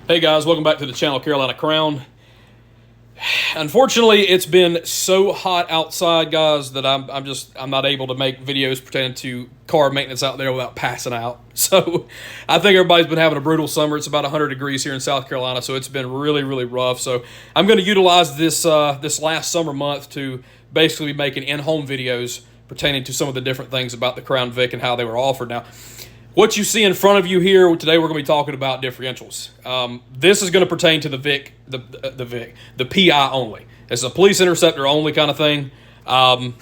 Hey guys, welcome back to the channel Carolina Crown. Unfortunately, it's been so hot outside, guys, that I'm not able to make videos pertaining to car maintenance out there without passing out. So I think everybody's been having a brutal summer. It's about 100 degrees here in South Carolina, so it's been really rough. So I'm going to utilize this last summer month to basically be making in-home videos pertaining to some of the different things about the Crown Vic and how they were offered. Now, what you see in front of you here, today we're going to be talking about differentials. This is going to pertain to the Vic, the PI only. It's a police interceptor only kind of thing. The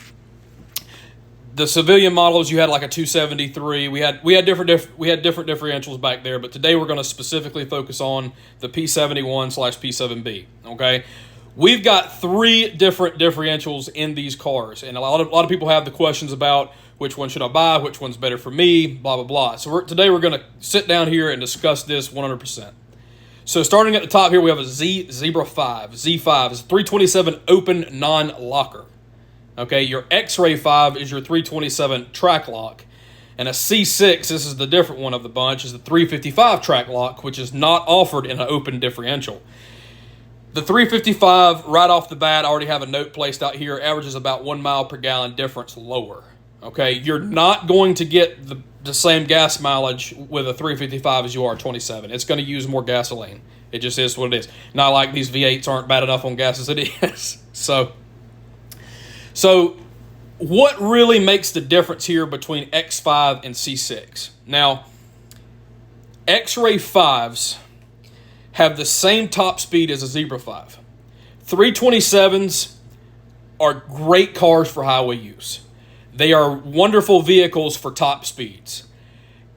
civilian models, you had like a 273. We had different differentials back there, but today we're going to specifically focus on the P71/P7B. Okay, we've got three different differentials in these cars, and a lot of people have the questions about which one should I buy, which one's better for me, blah, blah, blah. So today we're going to sit down here and discuss this 100%. So starting at the top here, we have a Zebra 5. Z5 is 327 open non-locker. Okay, your X-Ray 5 is your 327 track lock. And a C6, this is the different one of the bunch, is the 355 track lock, which is not offered in an open differential. The 355, right off the bat, I already have a note placed out here, averages about 1 mile per gallon difference lower. Okay, you're not going to get the same gas mileage with a 355 as you are a 27. It's going to use more gasoline. It just is what it is. Not like these V8s aren't bad enough on gas as it is. So what really makes the difference here between X5 and C6? Now, X-Ray 5s have the same top speed as a Zebra 5. 327s are great cars for highway use. They are wonderful vehicles for top speeds.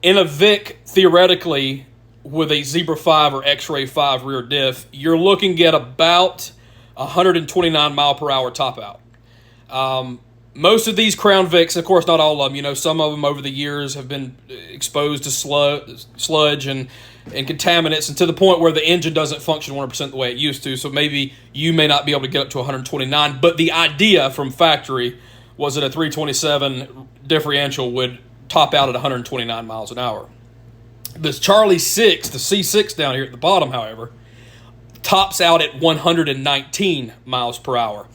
In a Vic, theoretically, with a Zebra 5 or X-Ray 5 rear diff, you're looking at about 129 mile per hour top out. Most of these Crown Vics, of course not all of them, some of them over the years have been exposed to sludge and contaminants, and to the point where the engine doesn't function 100% the way it used to, so maybe you may not be able to get up to 129, but the idea from factory was that a 327 differential would top out at 129 miles an hour. This Charlie 6, the C6 down here at the bottom, however, tops out at 119 miles per hour.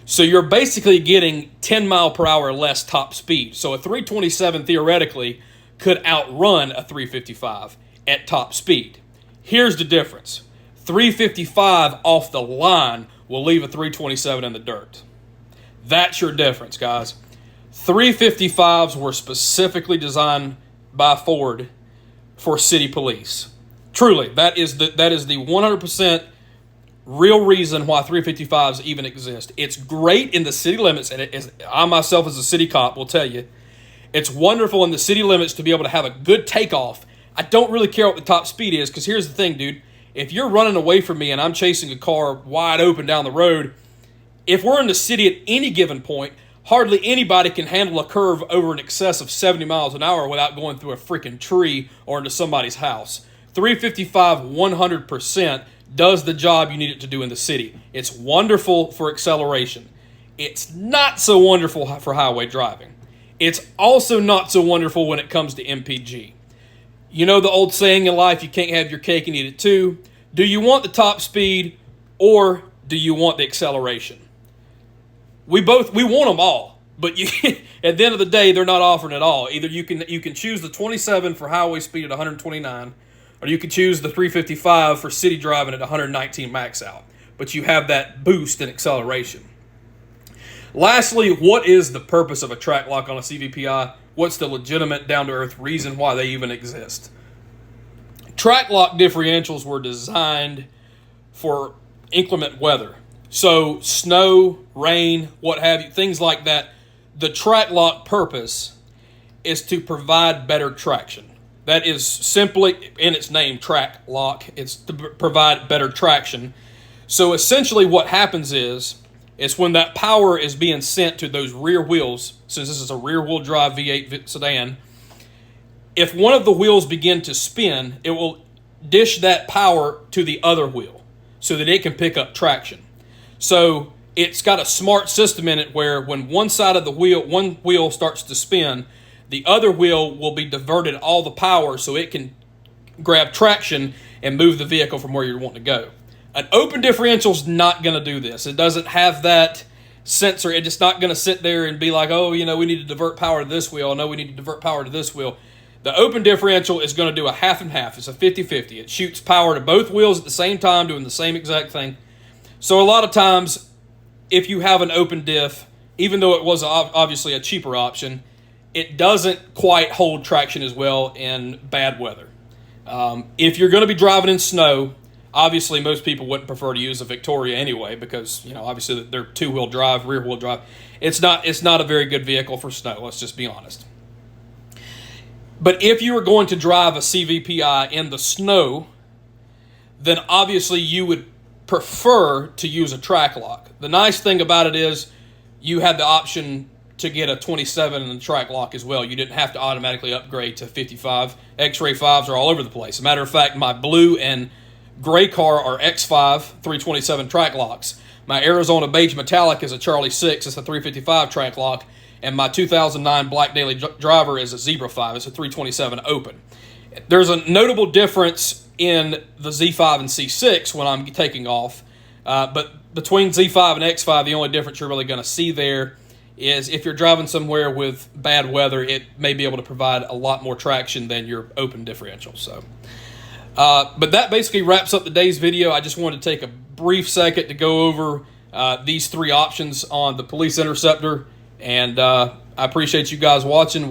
So you're basically getting 10 mile per hour less top speed. So a 327 theoretically could outrun a 355 at top speed. Here's the difference. 355 off the line will leave a 327 in the dirt. That's your difference, guys. 355s were specifically designed by Ford for city police. Truly, that is the 100% real reason why 355s even exist. It's great in the city limits, and I myself as a city cop will tell you, it's wonderful in the city limits to be able to have a good takeoff. I don't really care what the top speed is, because here's the thing, dude. If you're running away from me and I'm chasing a car wide open down the road, if we're in the city at any given point, hardly anybody can handle a curve over in excess of 70 miles an hour without going through a freaking tree or into somebody's house. 355 100% does the job you need it to do in the city. It's wonderful for acceleration. It's not so wonderful for highway driving. It's also not so wonderful when it comes to MPG. You know the old saying in life, you can't have your cake and eat it too. Do you want the top speed or do you want the acceleration? We want them all, but at the end of the day, they're not offering it all. Either you can choose the 27 for highway speed at 129, or you can choose the 355 for city driving at 119 max out. But you have that boost in acceleration. Lastly, what is the purpose of a track lock on a CVPI? What's the legitimate, down-to-earth reason why they even exist? Track lock differentials were designed for inclement weather. So snow, rain, what have you, things like that. The track lock purpose is to provide better traction. That is simply in its name, track lock. It's to provide better traction. So essentially what happens is when that power is being sent to those rear wheels, since this is a rear-wheel drive V8 sedan, if one of the wheels begin to spin, it will dish that power to the other wheel so that it can pick up traction. So it's got a smart system in it where when one wheel starts to spin, the other wheel will be diverted all the power so it can grab traction and move the vehicle from where you're wanting to go. An open differential is not going to do this. It doesn't have that sensor. It's just not going to sit there and be like, oh, we need to divert power to this wheel. No, we need to divert power to this wheel. The open differential is going to do a half and half. It's a 50-50. It shoots power to both wheels at the same time, doing the same exact thing. So a lot of times, if you have an open diff, even though it was obviously a cheaper option, it doesn't quite hold traction as well in bad weather. If you're going to be driving in snow, obviously most people wouldn't prefer to use a Victoria anyway because, obviously they're two-wheel drive, rear-wheel drive. It's not a very good vehicle for snow, let's just be honest. But if you were going to drive a CVPI in the snow, then obviously you would prefer to use a track lock. The nice thing about it is you had the option to get a 27 in the track lock as well. You didn't have to automatically upgrade to 55. X-Ray 5s are all over the place. As a matter of fact, my blue and gray car are X5 327 track locks. My Arizona Beige Metallic is a Charlie 6. It's a 355 track lock. And my 2009 Black Daily Driver is a Zebra 5. It's a 327 open. There's a notable difference in the Z5 and C6 when I'm taking off. But between Z5 and X5, the only difference you're really going to see there is if you're driving somewhere with bad weather, it may be able to provide a lot more traction than your open differential. So, but that basically wraps up today's video. I just wanted to take a brief second to go over these three options on the Police Interceptor. And I appreciate you guys watching.